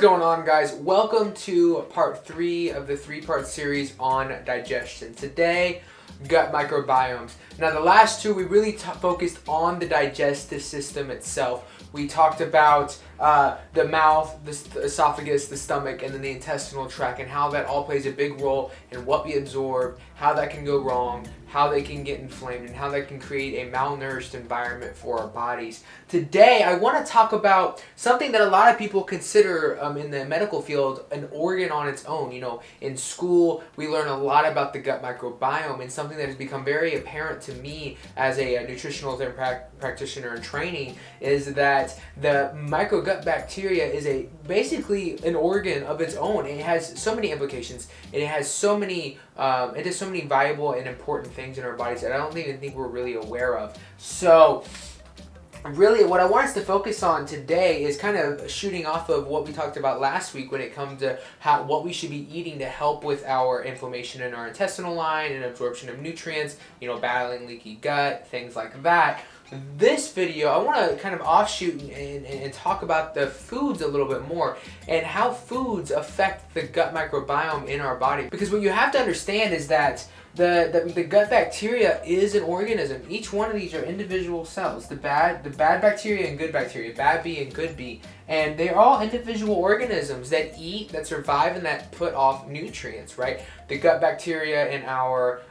going on, guys? Welcome to part 3 of the 3-part series on digestion. Today, gut microbiomes. Now, the last 2, we really focused on the digestive system itself. We talked about the mouth, the esophagus, the stomach, and then the intestinal tract, and how that all plays a big role in what we absorb, how that can go wrong, how they can get inflamed, and how that can create a malnourished environment for our bodies. Today, I want to talk about something that a lot of people consider in the medical field an organ on its own. You know, in school, we learn a lot about the gut microbiome, and something that has become very apparent to me as a nutritional practitioner in training is that the microgut bacteria is basically an organ of its own. It has so many implications, and it has so many it does so many valuable and important things in our bodies that I don't even think we're really aware of. So really, what I want us to focus on today is kind of shooting off of what we talked about last week when it comes to what we should be eating to help with our inflammation in our intestinal line and absorption of nutrients, you know, battling leaky gut, things like that. This video, I want to kind of offshoot and talk about the foods a little bit more and how foods affect the gut microbiome in our body. Because what you have to understand is that the gut bacteria is an organism. Each one of these are individual cells. The bad bacteria and good bacteria, bad B and good B. And they're all individual organisms that eat, that survive, and that put off nutrients, right? The gut bacteria in our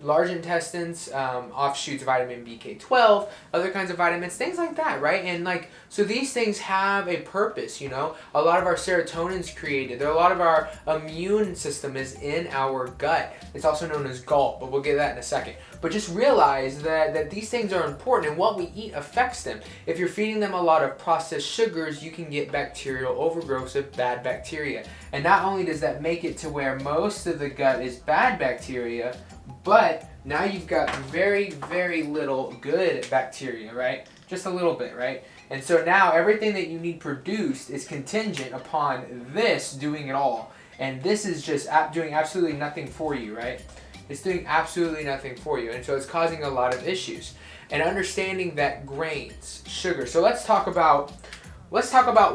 large intestines offshoots vitamin BK12, other kinds of vitamins, things like that, right? And so these things have a purpose, you know. A lot of our serotonin's created. A lot of our immune system is in our gut. It's also known as GALT, but we'll get to that in a second. But just realize that these things are important, and what we eat affects them. If you're feeding them a lot of processed sugars, you can get bacterial overgrowth of bad bacteria. And not only does that make it to where most of the gut is bad bacteria, but now you've got very, very little good bacteria, right? Just a little bit, right? And so now everything that you need produced is contingent upon this doing it all. And this is just doing absolutely nothing for you, right? It's doing absolutely nothing for you. And so it's causing a lot of issues. And understanding that grains, sugar. So let's talk about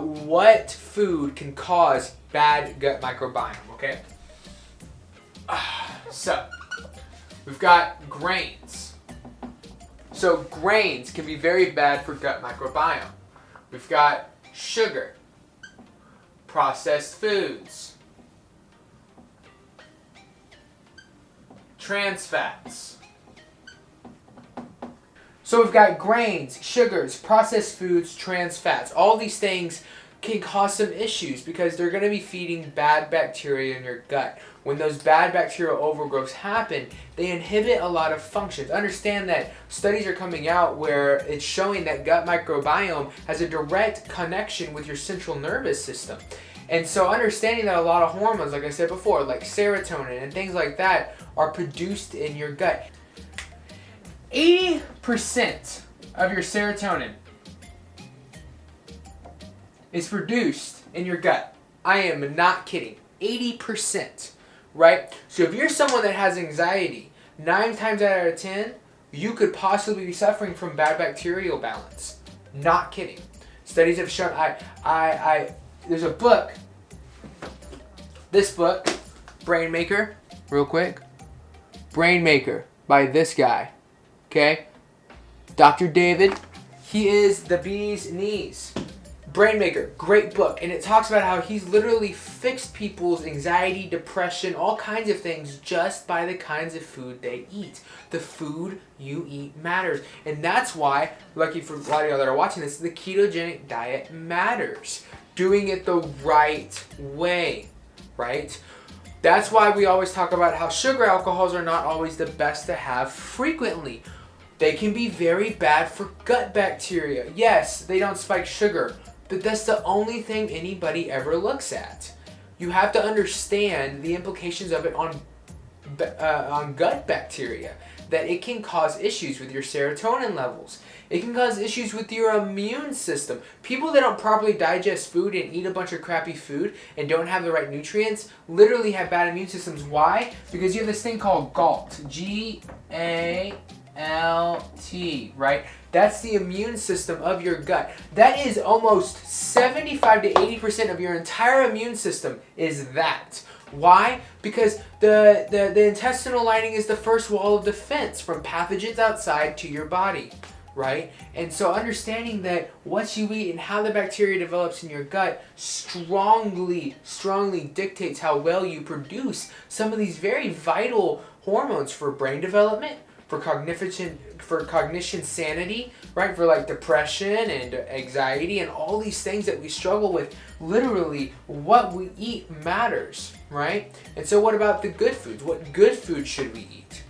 what food can cause bad gut microbiome, okay? So, we've got grains. So grains can be very bad for gut microbiome. We've got sugar, processed foods, trans fats. So we've got grains, sugars, processed foods, trans fats. All these things can cause some issues because they're going to be feeding bad bacteria in your gut. When those bad bacterial overgrowths happen, they inhibit a lot of functions. Understand that studies are coming out where it's showing that gut microbiome has a direct connection with your central nervous system. And so understanding that a lot of hormones, like I said before, like serotonin and things like that, are produced in your gut. 80% of your serotonin is produced in your gut. I am not kidding. 80%, right? So if you're someone that has anxiety, 9 times out of 10, you could possibly be suffering from bad bacterial balance. Not kidding. Studies have shown, there's a book, this book, Brain Maker, real quick. Brain Maker by this guy, okay? Dr. David, he is the bee's knees. Brain Maker, great book, and it talks about how he's literally fixed people's anxiety, depression, all kinds of things just by the kinds of food they eat. The food you eat matters, and that's why, lucky for a lot of y'all that are watching this, the ketogenic diet matters. Doing it the right way, right? That's why we always talk about how sugar alcohols are not always the best to have frequently. They can be very bad for gut bacteria. Yes, they don't spike sugar, but that's the only thing anybody ever looks at. You have to understand the implications of it on gut bacteria, that it can cause issues with your serotonin levels. It can cause issues with your immune system. People that don't properly digest food and eat a bunch of crappy food and don't have the right nutrients literally have bad immune systems. Why? Because you have this thing called GALT. G-A LT, right? That's the immune system of your gut. That is almost 75 to 80% of your entire immune system is that. Why? Because the intestinal lining is the first wall of defense from pathogens outside to your body, right? And so understanding that what you eat and how the bacteria develops in your gut strongly dictates how well you produce some of these very vital hormones for brain development, for cognition sanity, right? For like depression and anxiety and all these things that we struggle with. Literally, what we eat matters, right? And so what about the good foods? What good foods should we eat?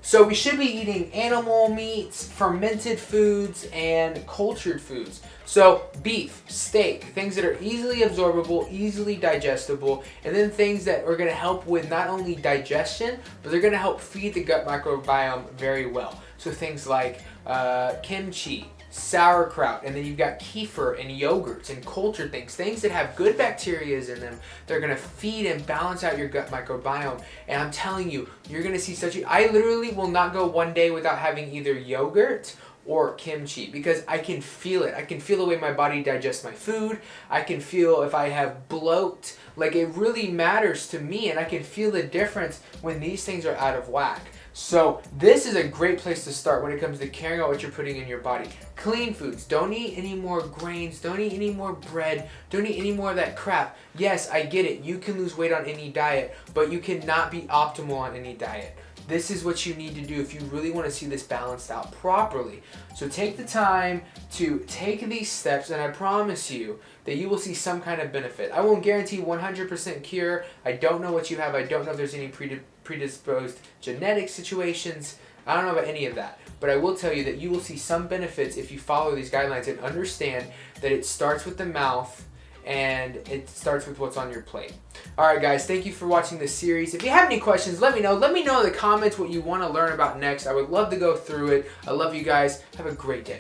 So we should be eating animal meats, fermented foods, and cultured foods. So beef, steak, things that are easily absorbable, easily digestible, and then things that are going to help with not only digestion, but they're going to help feed the gut microbiome very well. So things like kimchi, sauerkraut, and then you've got kefir and yogurts and cultured things that have good bacteria in them. They're going to feed and balance out your gut microbiome. And I'm telling you, you're going to see I literally will not go one day without having either yogurt or kimchi because I can feel it. I can feel the way my body digests my food. I can feel if I have bloat. Like, it really matters to me, and I can feel the difference when these things are out of whack. So this is a great place to start when it comes to caring about what you're putting in your body. Clean foods. Don't eat any more grains. Don't eat any more bread. Don't eat any more of that crap. Yes, I get it. You can lose weight on any diet, but you cannot be optimal on any diet. This is what you need to do if you really want to see this balanced out properly. So take the time to take these steps, and I promise you that you will see some kind of benefit. I won't guarantee 100% cure. I don't know what you have. I don't know if there's any predisposed genetic situations. I don't know about any of that. But I will tell you that you will see some benefits if you follow these guidelines and understand that it starts with the mouth and it starts with what's on your plate. Alright guys, thank you for watching this series. If you have any questions, let me know. Let me know in the comments what you want to learn about next. I would love to go through it. I love you guys. Have a great day.